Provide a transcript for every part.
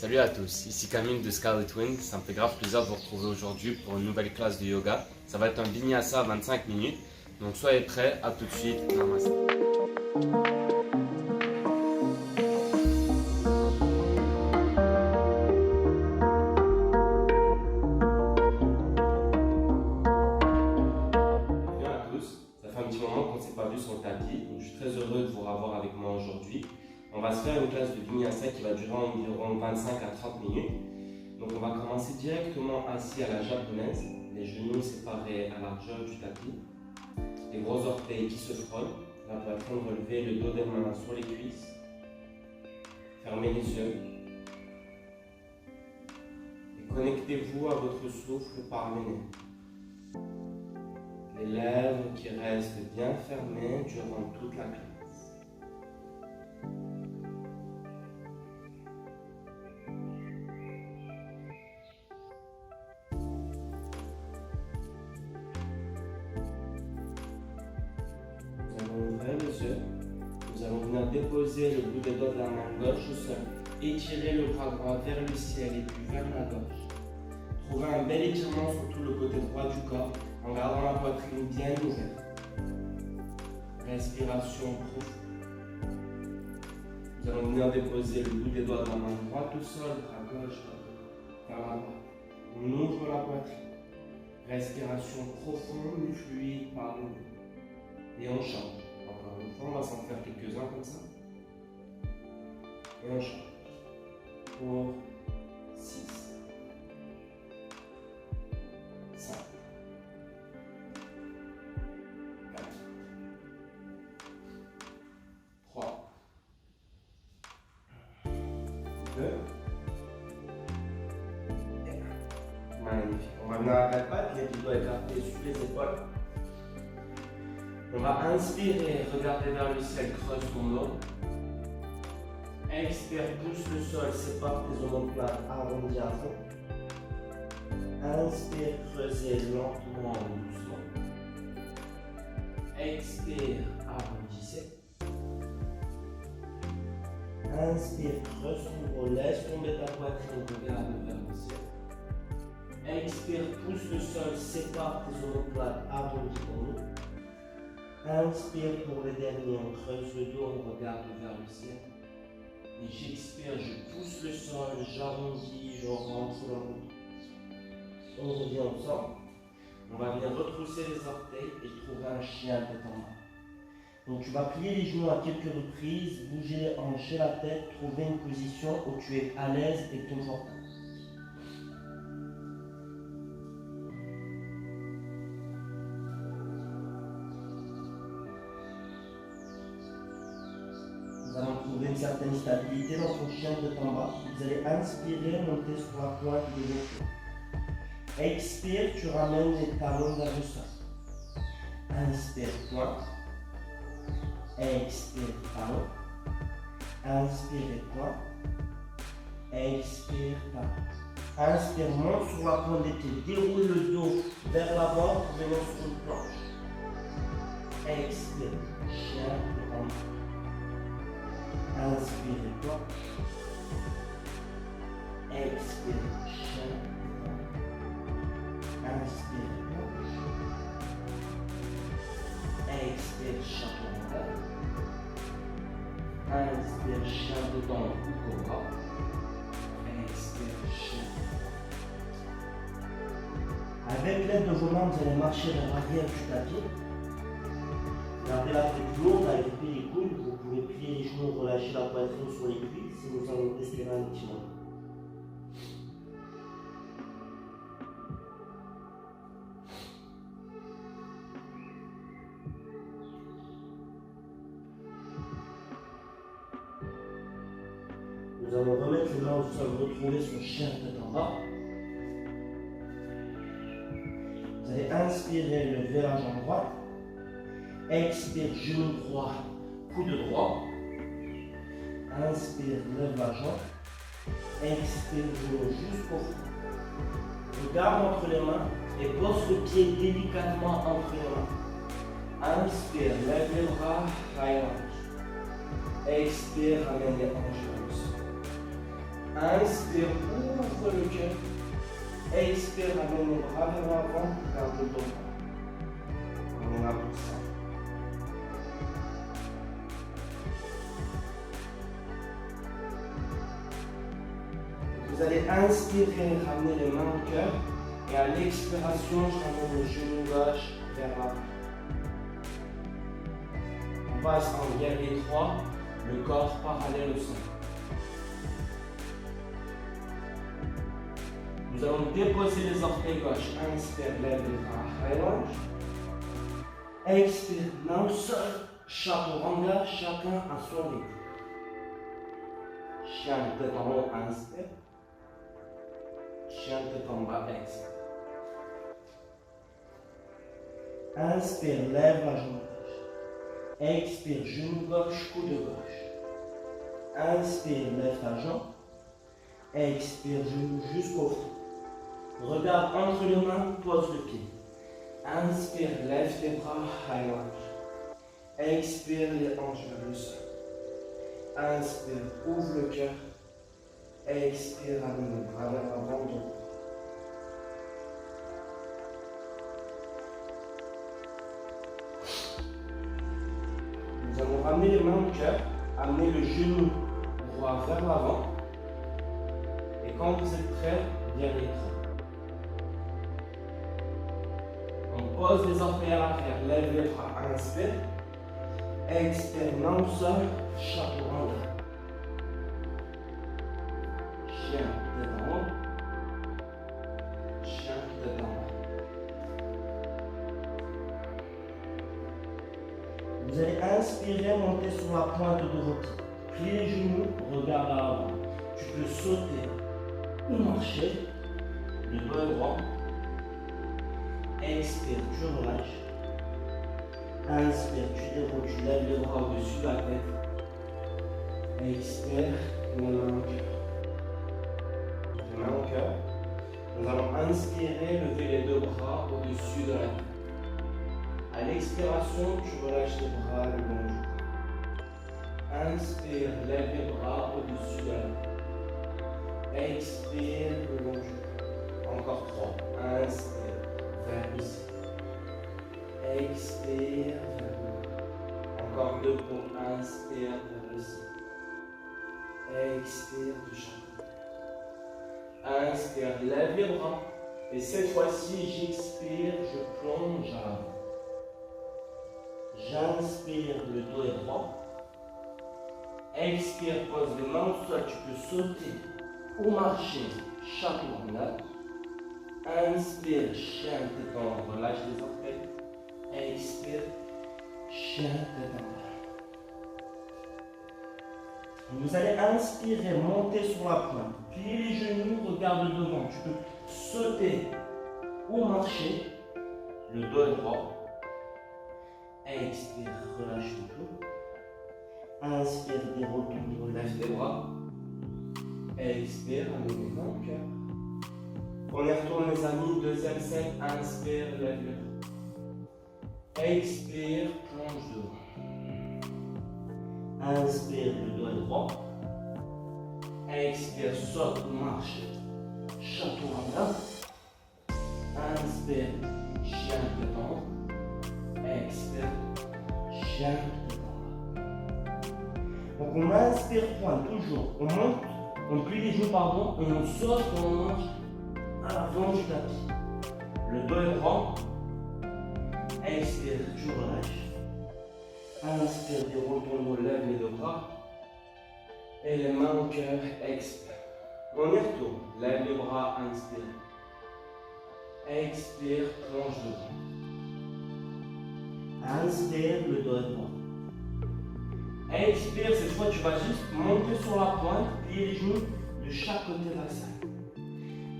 Salut à tous, ici Camille de Scarlet Wing. Ça me fait grave plaisir de vous retrouver aujourd'hui pour une nouvelle classe de yoga. Ça va être un vinyasa à 25 minutes. Donc soyez prêts, à tout de suite. Namaste. Bienvenue à tous. Ça fait un petit moment qu'on ne s'est pas vu sur le tapis. Donc je suis très heureux de vous revoir avec moi aujourd'hui. On va se faire une classe de vinyasa qui va durer environ 25 à 30 minutes. Donc on va commencer directement assis à la japonaise, les genoux séparés à la largeur du tapis, les gros orteils qui se frottent, la poitrine relevée, le dos des mains sur les cuisses. Fermez les yeux. Et connectez-vous à votre souffle par le nez. Les lèvres qui restent bien fermées durant toute la classe. Ouvrez les yeux. Nous allons venir déposer le bout des doigts de la main gauche au sol. Étirez le bras droit vers le ciel et puis vers la gauche. Trouvez un bel étirement sur tout le côté droit du corps en gardant la poitrine bien ouverte. Respiration profonde. Nous allons venir déposer le bout des doigts de la main droite au sol, bras gauche vers la droite. On ouvre la poitrine. Respiration profonde et fluide par le nez. Et on change. Encore une fois, on va s'en faire quelques-uns comme ça. Et on change. Pour 6, 5, 4, 3, 2, et 1. Magnifique. On va venir à quatre pattes, les doigts écartés sur les épaules. On va inspirer, regarder vers le ciel, creuse ton dos. Expire, pousse le sol, sépare tes omoplates, arrondis à fond. Inspire, creusez lentement, doucement. Expire, arrondissez. Inspire, creuse ton dos, laisse tomber ta poitrine, regarde vers le ciel. Expire, pousse le sol, sépare tes omoplates, arrondis ton dos. Inspire pour le dernier, on creuse le dos, on regarde vers le ciel. Et j'expire, je pousse le sol, j'arrondis, je rentre dans le dos. On revient ensemble. On va venir retrousser les orteils et trouver un chien tête en bas. Donc tu vas plier les genoux à quelques reprises, bouger les hanches et la tête, trouver une position où tu es à l'aise et confortable. Vous allez trouver une certaine stabilité dans ton chien de en bas. Vous allez inspirer, monter sur la pointe de l'épaule. Expire, tu ramènes les talons vers le sol. Inspire, pointe. Expire, talon. Inspire, pointe. Expire, talon. Inspire, monte sur la pointe des pieds. Déroule le dos vers l'avant pour venir sur une planche. Expire, chien de en bas. Inspire, toi. Expire, chien. Inspire, toi. Expire, chapeau en l'air. Inspire, chien dedans ou cobra. Expire, chien. Avec l'aide de vos mains, vous allez marcher vers l'arrière du tapis. Gardez la tête lourde avec les coudes. Vous pouvez plier les genoux, relâcher la poitrine sur les cuisses et nous allons tester un petit moment. Nous allons remettre les mains au sol, retrouver son chien tête en bas. Vous allez inspirer, lever la jambe droite. Expire, genou droit, coude droit. Inspire, lève la jambe. Expire, genou jusqu'au fond. Regarde entre les mains et pose le pied délicatement entre les mains. Inspire, lève les bras, taille la hanche. Expire, ramène les hanches vers le sol. Inspire, ouvre le cœur. Expire, amène les bras vers l'avant, garde le dos. On est là pour ça. Vous allez inspirer, ramener les mains au cœur. Et à l'expiration, je ramène le genou gauche vers l'avant. On passe en guerrier 3, le corps parallèle au sol. Nous allons déposer les orteils gauche. Inspire, lève les bras, relâche. Expire, main au sol, chaturanga, chacun à son rythme. Chien tête en haut, inspire. Chien tête en bas, expire. Inspire, lève la jambe gauche. Expire, genou gauche, coude gauche. Inspire, lève ta jambe. Expire, genou jusqu'au fond. Regarde entre les mains, pose le pied. Inspire, lève tes bras, allonge. Expire, les hanches vers le sol. Inspire, ouvre le cœur. Expire, amène les bras vers l'avant. Nous allons ramener les mains au cœur, amener le genou droit vers l'avant. Et quand vous êtes prêts, bien les bras. On pose les orteils à l'arrière, lève les bras, inspire. Expire, main au sol, chaturanga. Chien, tête en haut. Chien, tête en bas. Vous allez inspirer, monter sur la pointe de vos pieds. Pliez les genoux, regarde à l'avant. Tu peux sauter ou marcher. Le dos est droit. Expire, tu relâches. Inspire, tu déroules, tu lèves les bras au-dessus de la tête. Expire, les mains au cœur. Les mains au cœur. Nous allons inspirer, lever les deux bras au-dessus de la tête. À l'expiration, tu relâches les bras le long du corps. Inspire, lève les bras au-dessus de la tête. Expire, le long du corps. Encore 3. Inspire. Vers le ciel. Expire vers le bas. Encore 2 pour inspire vers le ciel. Expire de chaque côté. Inspire, lève les bras. Et cette fois-ci, j'expire, je plonge à l'avant. J'inspire, le dos est droit. Expire, pose les mains au sol. Tu peux sauter ou marcher chaturanga. Inspire, chien tête en haut, relâche les orteils. Expire, chien tête en bas. Vous allez inspirer, monter sur la pointe. Plier les genoux, regarde devant. Tu peux sauter ou marcher. Le dos est droit. Expire, relâche tout. Inspire, déroule ton dos, lève tes bras. Expire, amène les mains au cœur. On y retourne les amis, deuxième scène, inspire, lève le bras. Expire, plonge devant. Inspire, le dos est droit. Expire, saute ou marche. Chaturanga. Inspire, chien tête en haut. Expire, chien tête en bas. Donc on inspire point toujours. On monte, on plie les genoux pardon, et on saute, on marche à l'avant du tapis. Le dos est droit. Expire, tu relâches. Inspire, déroule ton dos, lève les deux bras. Et les mains au cœur, expire. On y retourne. Lève les bras, inspire. Expire, plonge devant. Inspire, le dos est droit. Expire, cette fois tu vas juste monter sur la pointe, plier les genoux de chaque côté de la salle.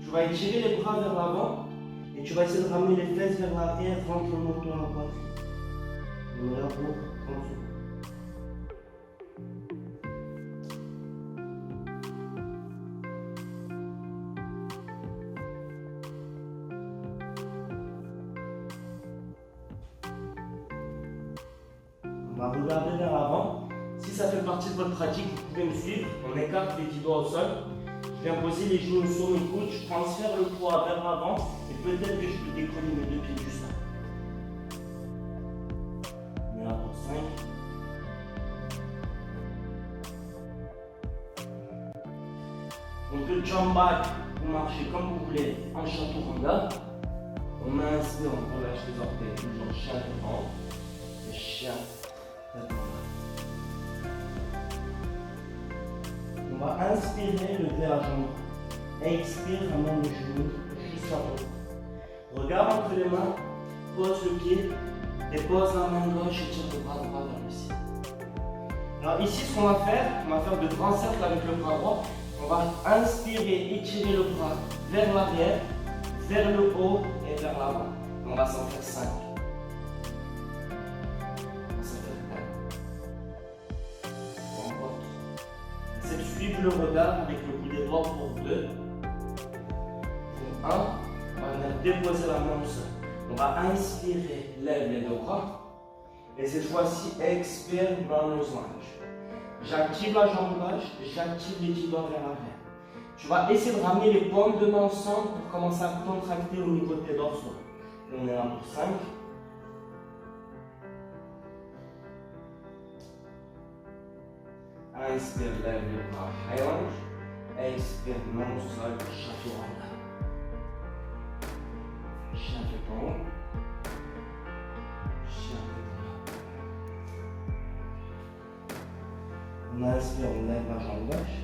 Tu vas étirer les bras vers l'avant et tu vas essayer de ramener les fesses vers l'arrière, rentre le menton à la poitrine. On est là pour 30 secondes. On va regarder vers l'avant. Si ça fait partie de votre pratique, vous pouvez me suivre. On écarte les petits doigts au sol. Je viens poser les genoux sur mes coudes, je transfère le poids vers l'avant et peut-être que je peux décoller mes deux pieds du sol. On est là pour 5. Donc le jump back, vous marchez comme vous voulez en chaturanga. On inspire, on relâche les orteils, toujours chien devant et chien devant. On va inspirer, lever la jambe. Expire, ramène le genou juste avant. Regarde entre les mains, pose le pied, dépose la main gauche et tire le bras droit vers le ciel. Alors ici, ce qu'on va faire de grands cercles avec le bras droit. On va inspirer, étirer le bras vers l'arrière, vers le haut et vers l'avant. On va s'en faire 5. On va s'en faire 4. On va. Essayez de suivre le regard avec le bout des doigts pour 2. Pour 1, on va déposer la main au sol. On va inspirer, lève les deux bras. Et cette fois-ci, expire, runner's lunge. J'active la jambe gauche, j'active les 10 doigts vers l'arrière. Tu vas essayer de ramener les paumes de main ensemble pour commencer à contracter au niveau de tes dorsaux. On est là pour 5. Inspire, lève le bras, high lunge. Expire, main au sol, chaturanga. Chien péton. Chien péton. On inspire, on lève la jambe gauche.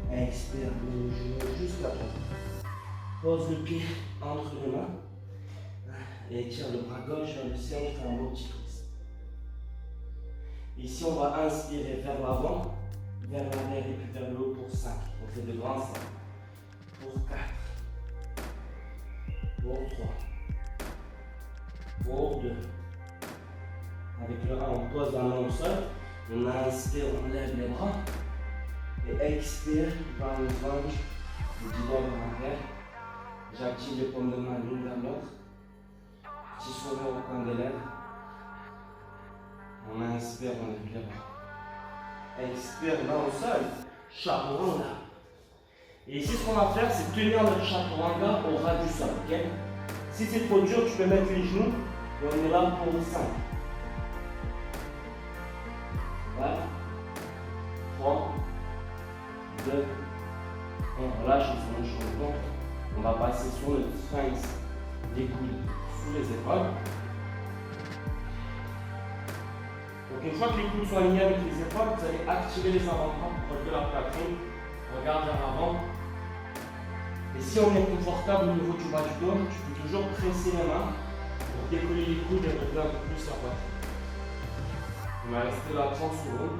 Expire, le genou jusqu'à toi. Pose le pied entre les mains. Et tire le bras gauche vers le ciel, on fait un beau petit twist. Ici, on va inspirer vers l'avant, vers l'arrière et puis vers le haut pour 5. On fait de grands cercles. Pour 4. Pour 3. Pour 2. Avec le 1, on pose la main au sol. On inspire, on lève les bras. Et expire, runner's lunge. Le 10 doigts vers l'arrière. J'active les paumes de main l'une vers l'autre. Petit sourire au coin des lèvres. On inspire, on lève les bras. Expire, main au sol. Chaturanga. Et ici, ce qu'on va faire, c'est tenir notre chaturanga au ras du sol. Okay? Si c'est trop dur, tu peux mettre les genoux. Et on est là pour 5. Voilà. 3, 2, 1. Relâche sur le champ. On va passer sur le sphinx des coudes sous les épaules. Donc une fois que les coudes sont alignés avec les épaules, vous allez activer les avant-bras pour relever la poitrine. Regarde vers l'avant. Et si on est confortable au niveau du bas du dos, tu peux toujours presser les mains pour décoller les coudes et relever un peu plus la poitrine. On va rester là 30 secondes.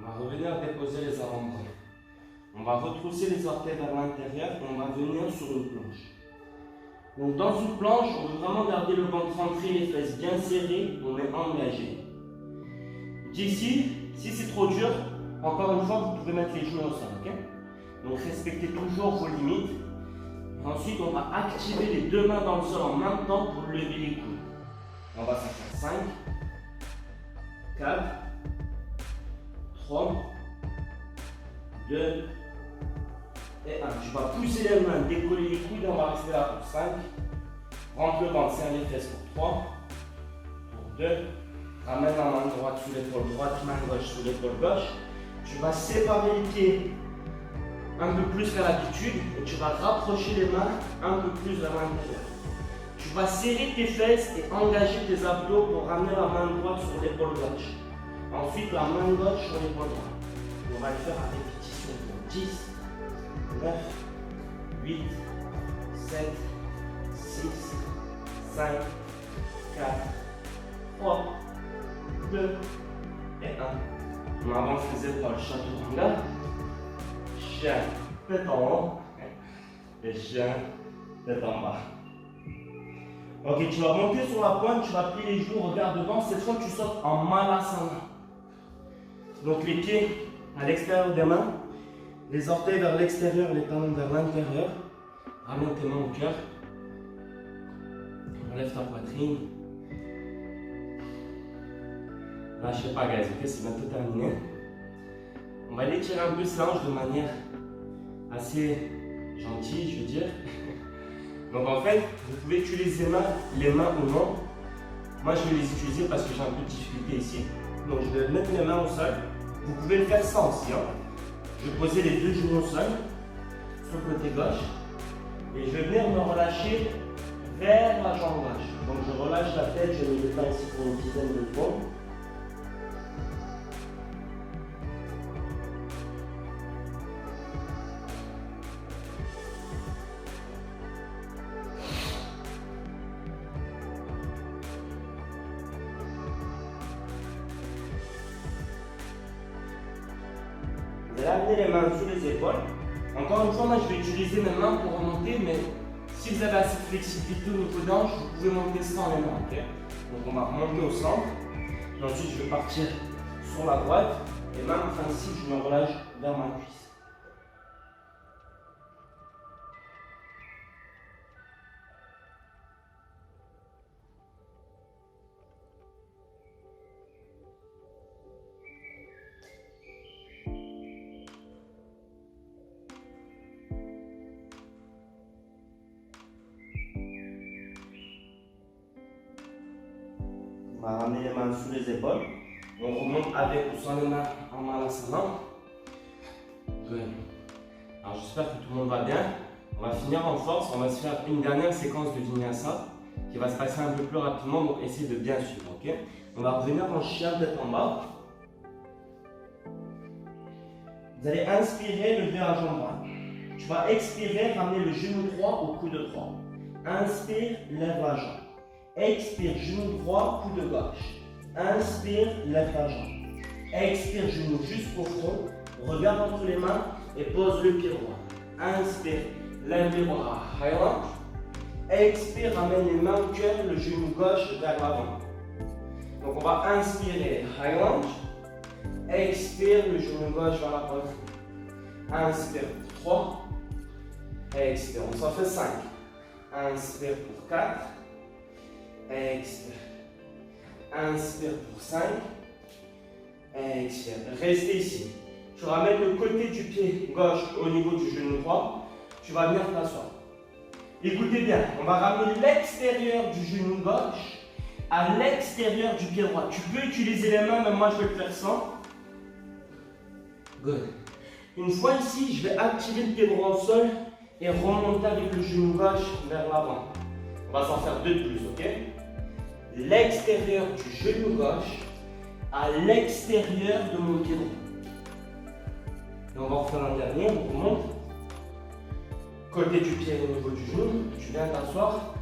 On va revenir déposer les avant-bras. On va retrousser les orteils vers l'intérieur et on va venir sur une planche. Donc dans une planche, on veut vraiment garder le ventre rentré, les fesses bien serrées, on est engagé. D'ici, si c'est trop dur, encore une fois, vous pouvez mettre les genoux au sol. Okay? Donc respectez toujours vos limites. Et ensuite, on va activer les deux mains dans le sol en même temps pour lever les coudes. On va faire 5, 4, 3, 2 et 1. Tu vas pousser les mains, décoller les coudes, on va rester là pour 5. Rentre le ventre, serre les fesses pour 3, pour 2. Ramène la main droite sous l'épaule droite, main gauche sous l'épaule gauche. Tu vas séparer les pieds un peu plus qu'à l'habitude et tu vas rapprocher les mains un peu plus vers l'intérieur. Tu vas serrer tes fesses et engager tes abdos pour ramener la main droite sur l'épaule gauche. Ensuite, la main gauche sur l'épaule droite. On va le faire à répétition pour 10, 9, 8, 7, 6, 5, 4, 3, 2 et 1. On avance les épaules, chaturanga. Chien, tête en haut. Et chien, tête en bas. Ok, tu vas monter sur la pointe, tu vas plier les genoux, regarde devant. Cette fois, tu sautes en Malasana. Donc les pieds à l'extérieur des mains, les orteils vers l'extérieur, les talons vers l'intérieur. Ramène tes mains au cœur. Relève ta poitrine. Lâchez pas, guys, ok, c'est bientôt terminé. On va étirer un peu ce hanche de manière assez gentille, je veux dire. Donc en fait, vous pouvez utiliser les mains ou non. Moi, je vais les utiliser parce que j'ai un peu de difficulté ici. Donc je vais mettre mes mains au sol. Vous pouvez le faire sans aussi. Hein. Je vais poser les deux genoux au sol, sur le côté gauche. Et je vais venir me relâcher vers la jambe gauche. Donc je relâche la tête, je mets le temps ici pour une dizaine de secondes. Vous allez amener les mains sous les épaules. Encore une fois, moi je vais utiliser mes mains pour remonter, mais si vous avez assez de flexibilité au niveau des hanches, vous pouvez monter sans les mains. Okay? Donc on va remonter au centre. Et ensuite je vais partir sur la droite. Et même enfin ici, je me relâche vers ma cuisse. On va ramener les mains sous les épaules. On remonte avec ou sans les mains en Malasana. Good. Alors j'espère que tout le monde va bien. On va finir en force. On va se faire une dernière séquence de Vinyasa qui va se passer un peu plus rapidement. Donc essayez de bien suivre. Okay? On va revenir en chien tête en bas. Vous allez inspirer, lever la jambe droite. Tu vas expirer, ramener le genou droit au coude droit. Inspire, lève la jambe. Expire, genou droit, coude gauche. Inspire, lève la jambe. Expire, genou jusqu'au front. Regarde entre les mains et pose le pied droit. Inspire, lève les bras. Highland. Expire, ramène les mains au cœur, le genou gauche vers l'avant. Donc on va inspirer, Highland. Expire, le genou gauche vers la poitrine. Inspire pour 3. Expire, on s'en fait 5. Inspire pour 4. Expire. Inspire pour 5. Expire. Restez ici. Tu ramènes le côté du pied gauche au niveau du genou droit. Tu vas venir t'asseoir. Écoutez bien, on va ramener l'extérieur du genou gauche à l'extérieur du pied droit. Tu peux utiliser les mains, mais moi je vais le faire sans. Good. Une fois ici, je vais activer le pied droit au sol et remonter avec le genou gauche vers l'avant. On va s'en faire 2 de plus, ok? L'extérieur du genou gauche à l'extérieur de mon pied droit. Et on va en faire un dernier, on remonte. Côté du pied au niveau du genou, tu viens t'asseoir.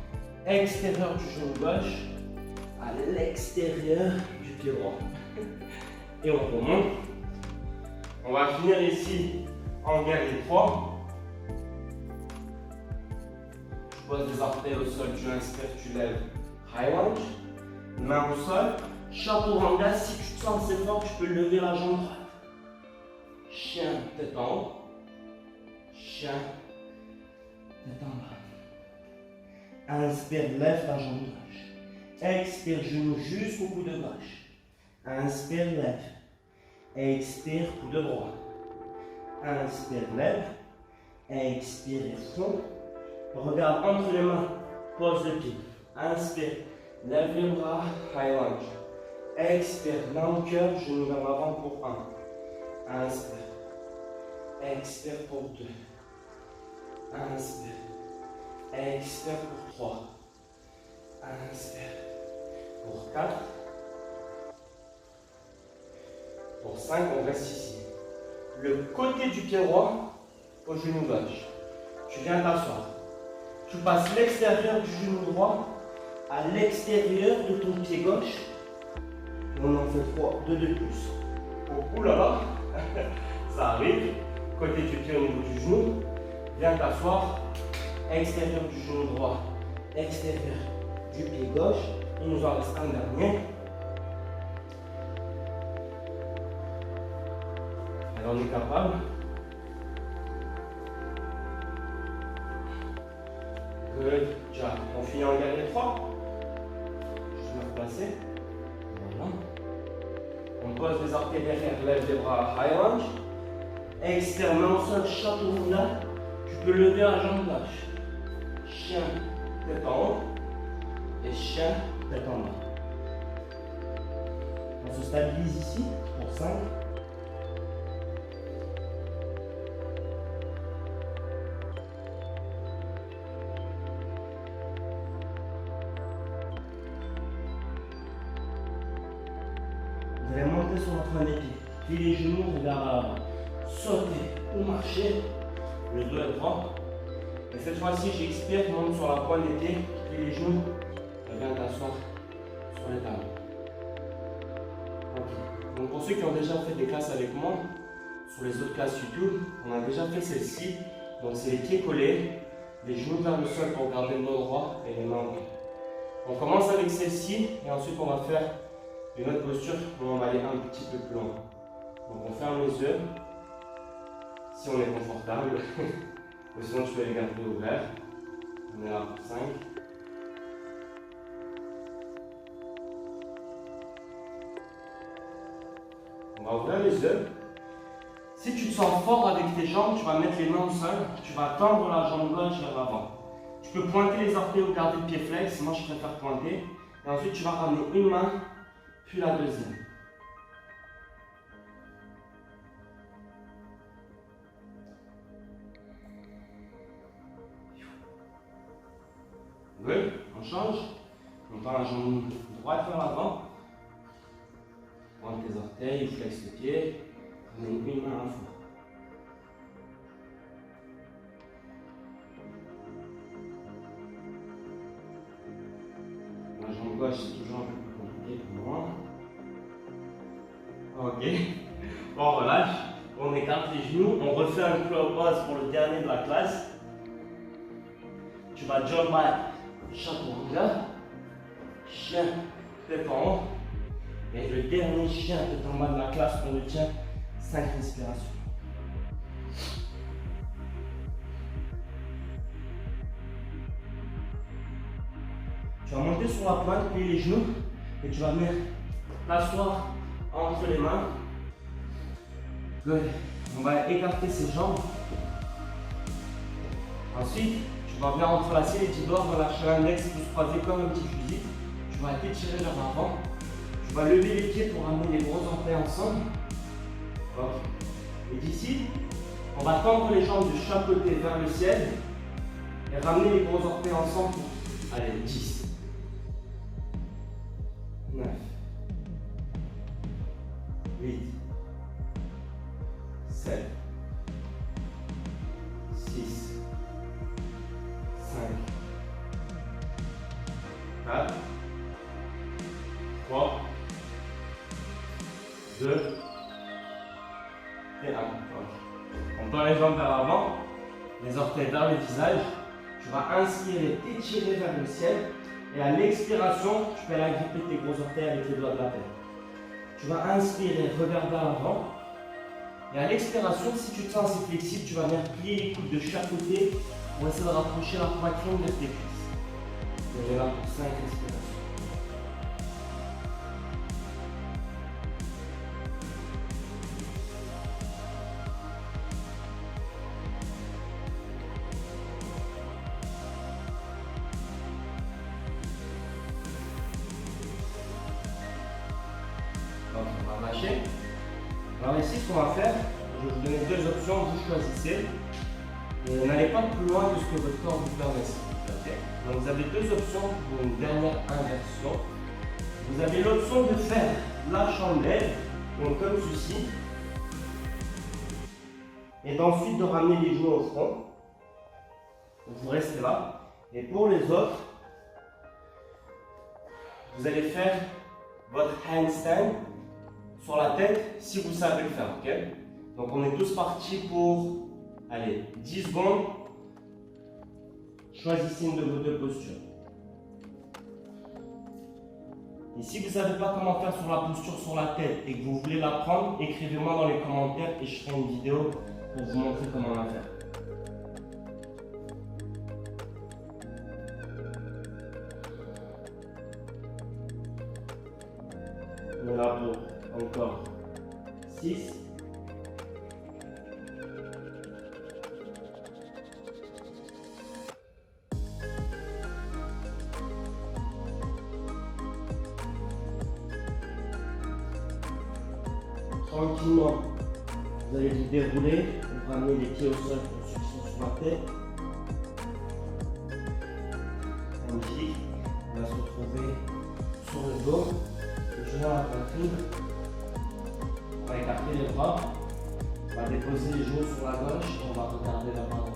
Extérieur du genou gauche à l'extérieur du pied droit. Et on remonte. On va finir ici en guerrier 3. Tu poses les orteils au sol, tu inspires, tu lèves. High lunge. Main au sol. Chaturanga, si tu te sens assez fort, tu peux lever la jambe droite. Chien, tête en haut. Chien, tête en bas. Inspire, lève la jambe gauche. Expire, genou jusqu'au coude gauche. Inspire, lève. Expire, coude droit. Inspire, lève. Expire et front. Regarde entre les mains. Pose le pied. Inspire. Lève les bras. High lunge. Expire. Main au cœur. Genou vers l'avant pour 1. Inspire. Expire pour 2. Inspire. Expire pour 3. Inspire. Pour 4. Pour 5, on reste ici. Le côté du pied droit au genou gauche. Tu viens t'asseoir. Tu passes l'extérieur du genou droit à l'extérieur de ton pied gauche. On en fait 3, 2 de plus. Oh là là, ça arrive. Côté du pied au niveau du genou. Viens t'asseoir. Extérieur du genou droit. Extérieur du pied gauche. Il nous en reste un dernier. Alors on est capable. Good job. On finit en dernier 3. Je vais me replacer. Voilà. On pose les orteils derrière, lève les bras high lunge. Externe, main au sol, chapeau là. Tu peux lever la jambe gauche. Chien, tête en haut. Et chien, tête en bas. On se stabilise ici pour 5. Vous allez monter sur votre pied. Puis les genoux, regardez à l'avant. Sauter ou marcher. Le dos est droit. Et cette fois-ci, j'expire, monte sur la pointe des pieds. Puis les genoux, viens t'asseoir sur les talons. Okay. Donc pour ceux qui ont déjà fait des classes avec moi, sur les autres classes YouTube, on a déjà fait celle-ci. Donc c'est les pieds collés, les genoux vers le sol pour garder le dos droit et les mains en pied. On commence avec celle-ci et ensuite on va faire une autre posture où on va aller un petit peu plus loin. Donc on ferme les yeux, si on est confortable, ou sinon tu peux les garder ouverts. On est là pour 5. On va ouvrir les yeux. Si tu te sens fort avec tes jambes, tu vas mettre les mains au sol, tu vas tendre la jambe gauche vers l'avant. Tu peux pointer les orteils ou garder le pied flex, moi je préfère pointer. Et ensuite tu vas ramener une main, puis la deuxième. Good. On change. On tend la jambe droite vers l'avant. Pointe tes orteils, flex le pied. Ramène une main à la fois. La jambe gauche, c'est toujours un peu plus compliqué pour moi. Ok. On relâche. On écarte les genoux. On refait un claw pose pour le dernier de la classe. Tu vas jump back. Chaturanga, chien, tête en haut. Et le dernier chien tête en bas de la classe, on le tient 5 respirations. Tu vas monter sur la pointe, plier les genoux et tu vas venir t'asseoir entre les mains. Good. On va écarter ses jambes. Ensuite, tu vas venir entrelacer les petits doigts, relâcher l'index pour se croiser comme un petit fusil. Tu vas t'étirer vers l'avant. Tu vas lever les pieds pour ramener les gros orteils ensemble. Okay. Et d'ici, on va tendre les jambes de chaque côté vers le ciel et ramener les gros orteils ensemble. Allez, 10, 9, 8, 7, 6, 4, 3, 2 et 1. On tend les jambes vers l'avant, les orteils vers le visage. Tu vas inspirer, t'étirer vers le ciel. Et à l'expiration, tu peux aller gripper tes gros orteils avec les doigts de la tête. Tu vas inspirer, regarder à l'avant. Et à l'expiration, si tu te sens assez flexible, tu vas venir plier les coudes de chaque côté pour essayer de rapprocher la poitrine de tes cuisses. On est là pour 5 respirations. Donc on va lâcher. Alors ici, ce qu'on va faire, je vais vous donner deux options, vous choisissez. N'allez pas plus loin que ce que votre corps vous permet. Okay. Donc vous avez deux options pour une dernière inversion. Vous avez l'option de faire la chandelle, donc comme ceci, et ensuite de ramener les genoux au front. Donc vous restez là. Et pour les autres, vous allez faire votre handstand sur la tête si vous savez le faire. Okay. Donc on est tous partis pour, allez, 10 secondes. Choisissez une de vos deux postures. Et si vous ne savez pas comment faire sur la posture sur la tête et que vous voulez l'apprendre, écrivez-moi dans les commentaires et je ferai une vidéo pour vous montrer comment la faire. On est là pour encore 6. Tranquillement, vous allez vous dérouler, vous ramenez les pieds au sol pour suivre sur la tête. Magnifique. On va se retrouver sur le dos, le genou à la poitrine. On va écarter les bras. On va déposer les genoux sur la gauche et on va regarder la main droite.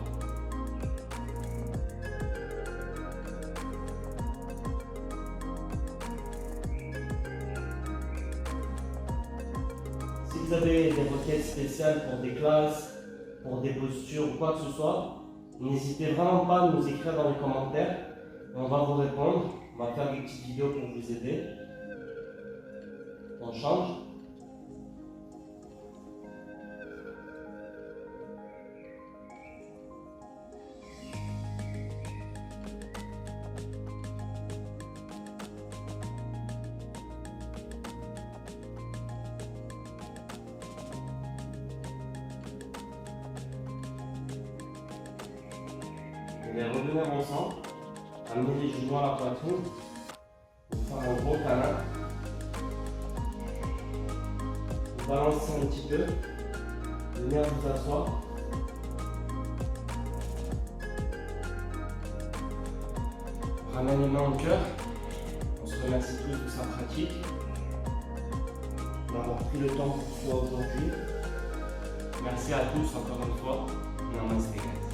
Si vous avez des requêtes spéciales pour des classes, pour des postures ou quoi que ce soit, n'hésitez vraiment pas à nous écrire dans les commentaires et on va vous répondre. On va faire des petites vidéos pour vous aider. On change. Vous allez revenir ensemble, amener les genoux à la poitrine, vous faire un bon câlin. Vous balancez un petit peu, venez à vous asseoir. On ramène les mains au cœur. On se remercie tous de sa pratique, d'avoir pris le temps pour soi aujourd'hui. Merci à tous encore une fois. Namaste guys.